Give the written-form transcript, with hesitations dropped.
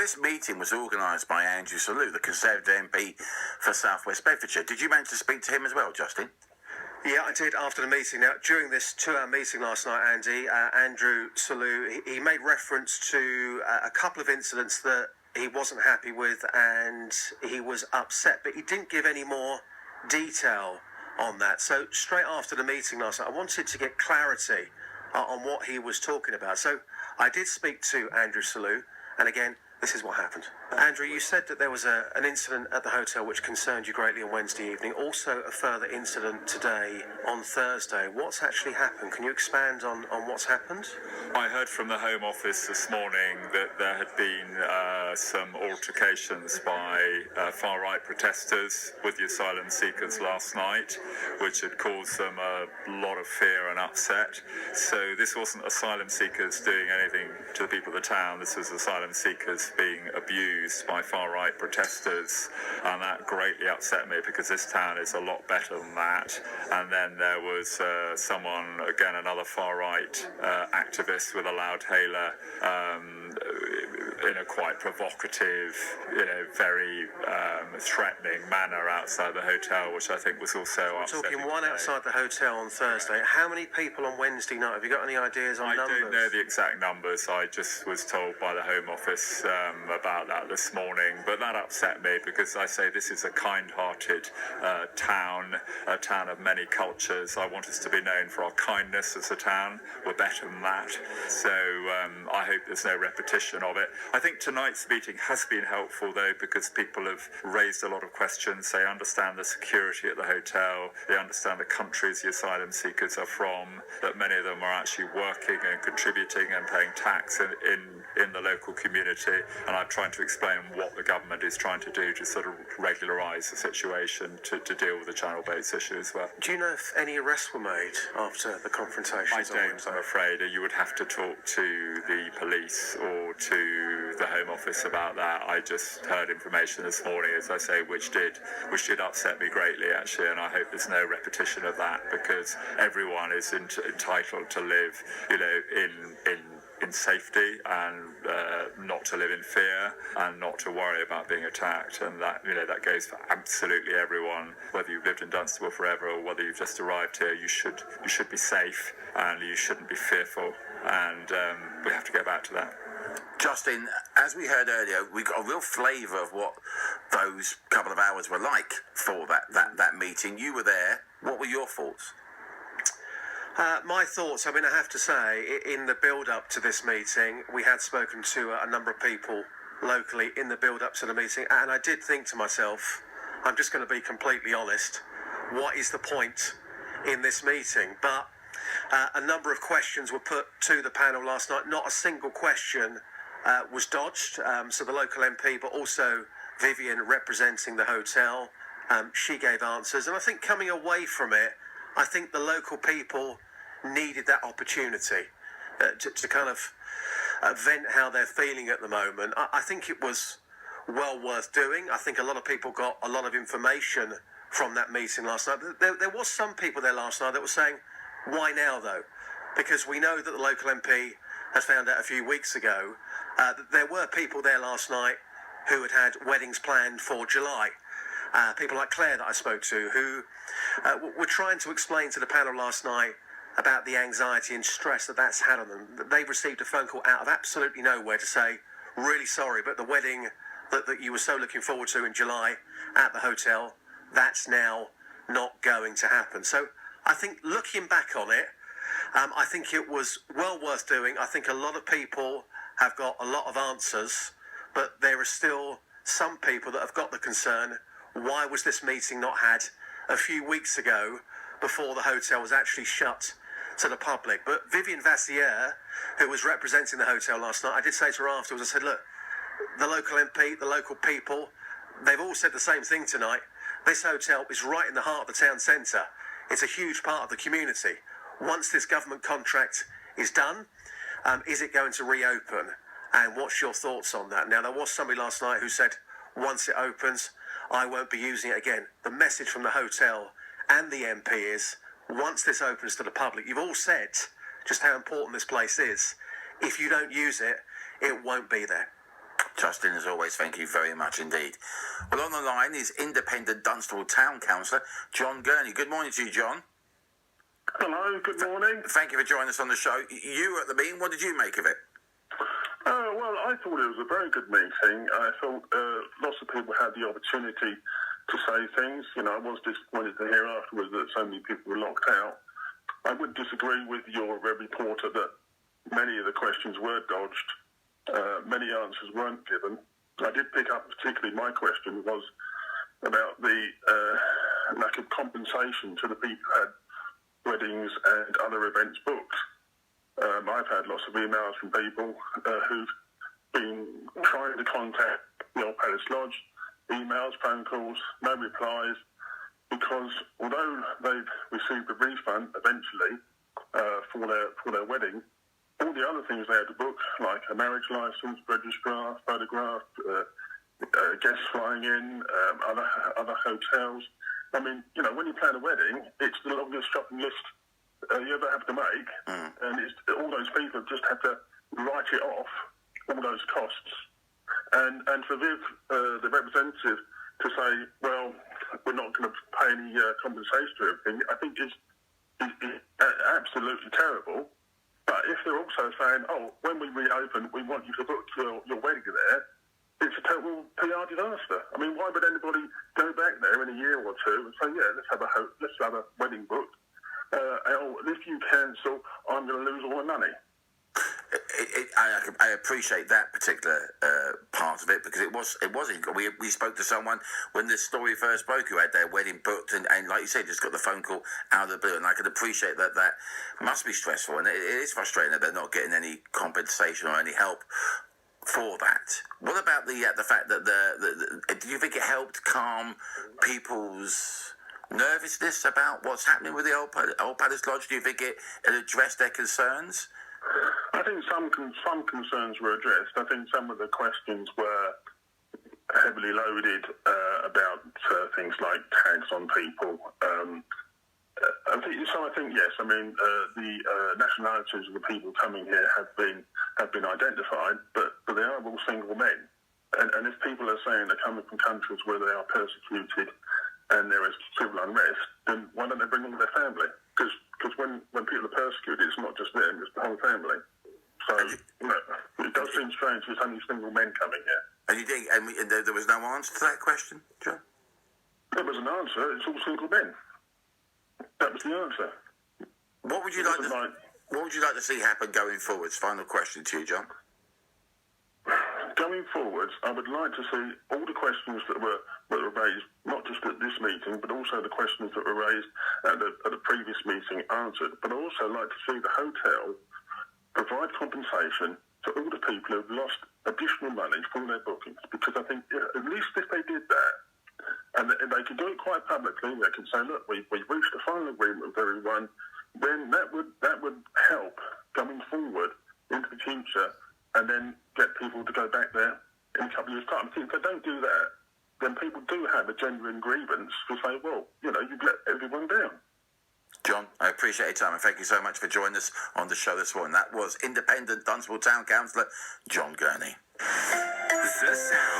this meeting was organised by Andrew Selous, the Conservative MP for South West Bedfordshire. Did you manage to speak to him as well, Justin? Yeah, I did after the meeting. Now, during this 2-hour meeting last night, Andy, Andrew Selous, he made reference to a couple of incidents that he wasn't happy with and he was upset, but he didn't give any more detail on that. So straight after the meeting last night, I wanted to get clarity on what he was talking about. So I did speak to Andrew Selous, and again, this is what happened. Andrew, you said that there was an incident at the hotel which concerned you greatly on Wednesday evening. Also, a further incident today on Thursday. What's actually happened? Can you expand on what's happened? I heard from the Home Office this morning that there had been some altercations by far-right protesters with the asylum seekers last night, which had caused them a lot of fear and upset. So this wasn't asylum seekers doing anything to the people of the town. This was asylum seekers being abused by far-right protesters, and that greatly upset me because this town is a lot better than that. And then there was someone, again, another far-right activist with a loud hailer in a quite provocative, very threatening manner outside the hotel, which I think was also upsetting. We're talking one outside the hotel on Thursday. How many people on Wednesday night? Have you got any ideas on numbers? I don't know the exact numbers. I just was told by the Home Office about that this morning, but that upset me because I say this is a kind-hearted town, a town of many cultures. I want us to be known for our kindness as a town. We're better than that. So I hope there's no repetition of it. I think tonight's meeting has been helpful, though, because people have raised a lot of questions. They understand the security at the hotel. They understand the countries the asylum seekers are from, that many of them are actually working and contributing and paying tax in the local community. And I'm trying to explain what the government is trying to do to sort of regularise the situation to deal with the channel-based issue as well. Do you know if any arrests were made after the confrontation? I don't, I'm afraid. You would have to talk to the police or to the Home Office about that. I just heard information this morning, as I say, which did upset me greatly, actually, and I hope there's no repetition of that, because everyone is entitled to live, in safety and not to live in fear and not to worry about being attacked, and that goes for absolutely everyone, whether you've lived in Dunstable forever or whether you've just arrived here. You should be safe and you shouldn't be fearful, and we have to get back to that. Justin, as we heard earlier, we got a real flavour of what those couple of hours were like for that meeting. You were there. What were your thoughts? My thoughts, I have to say, in the build-up to this meeting, we had spoken to a number of people locally in the build-up to the meeting, and I did think to myself, I'm just going to be completely honest, what is the point in this meeting? But a number of questions were put to the panel last night. Not a single question was dodged. So the local MP, but also Vivian representing the hotel, she gave answers. And I think coming away from it, I think the local people needed that opportunity to kind of vent how they're feeling at the moment. I think it was well worth doing. I think a lot of people got a lot of information from that meeting last night. There was some people there last night that were saying, why now though? Because we know that the local MP has found out a few weeks ago that there were people there last night who had weddings planned for July. People like Claire that I spoke to, who were trying to explain to the panel last night about the anxiety and stress that's had on them. They received a phone call out of absolutely nowhere to say, really sorry, but the wedding that you were so looking forward to in July at the hotel, that's now not going to happen. So I think looking back on it, I think it was well worth doing. I think a lot of people have got a lot of answers, but there are still some people that have got the concern, why was this meeting not had a few weeks ago before the hotel was actually shut to the public? But Vivian Vassier, who was representing the hotel last night, I did say to her afterwards, I said, look, the local MP, the local people, they've all said the same thing tonight. This hotel is right in the heart of the town centre. It's a huge part of the community. Once this government contract is done, is it going to reopen? And what's your thoughts on that? Now, there was somebody last night who said, once it opens, I won't be using it again. The message from the hotel and the MP is, once this opens to the public, you've all said just how important this place is. If you don't use it, it won't be there. Justin, as always, thank you very much indeed. Well, on the line is Independent Dunstable Town Councillor John Gurney. Good morning to you, John. Hello, good morning. Thank you for joining us on the show. You were at the meeting. What did you make of it? Well, I thought it was a very good meeting. I thought lots of people had the opportunity to say things. You know, I was disappointed to hear afterwards that so many people were locked out. I would disagree with your reporter that many of the questions were dodged. Many answers weren't given. I did pick up, particularly my question was about the lack of compensation to the people who had weddings and other events booked. I've had lots of emails from people who've been trying to contact the Old Palace Lodge, emails, phone calls, no replies, because although they've received a refund eventually for their wedding, all the other things they had to book, like a marriage license, registrar, photograph, guests flying in, other hotels. I mean, you know, when you plan a wedding, it's the longest shopping list you ever have to make, and all those people just have to write it off, all those costs, and for the representative to say, well, we're not going to pay any compensation to everything, I think is absolutely terrible. But if they're also saying, oh, when we reopen, we want you to book your wedding there, it's a total PR disaster. I mean, why would anybody go back there in a year or two and say, yeah, let's have a wedding booked? If you cancel, I'm going to lose all the money. I appreciate that particular part of it, because it was we spoke to someone when this story first broke who had their wedding booked, and like you said, just got the phone call out of the blue, and I can appreciate that must be stressful, and it is frustrating that they're not getting any compensation or any help for that. What about the fact that do you think it helped calm people's nervousness about what's happening with the Old Palace Lodge? Do you think it addressed their concerns? I think some concerns were addressed. I think some of the questions were heavily loaded about things like tags on people. I think yes. I mean, the nationalities of the people coming here have been identified, but they are all single men. And if people are saying they're coming from countries where they are persecuted and there is civil unrest, then why don't they bring all their family? Because when people are persecuted, it's not just them, it's the whole family. So, you know, it does seem strange there's only single men coming here. And you think, and there was no answer to that question, John? There was an answer, it's all single men. That was the answer. What would you like to see happen going forwards? Final question to you, John. Going forwards, I would like to see all the questions that were raised, not just at this meeting, but also the questions that were raised at the previous meeting answered. But I'd also like to see the hotel provide compensation to all the people who've lost additional money from their bookings, because I think at least if they did that, and they could do it quite publicly, they could say, look, we've reached a final agreement with everyone, then that would help going forward into the future, and then get people to go back there in a couple of years' time. If they don't do that, then people do have a genuine grievance to say, well, you know, you've let everyone down. John, I appreciate your time, and thank you so much for joining us on the show this morning. That was Independent Dunstable Town Councillor John Gurney. The sound.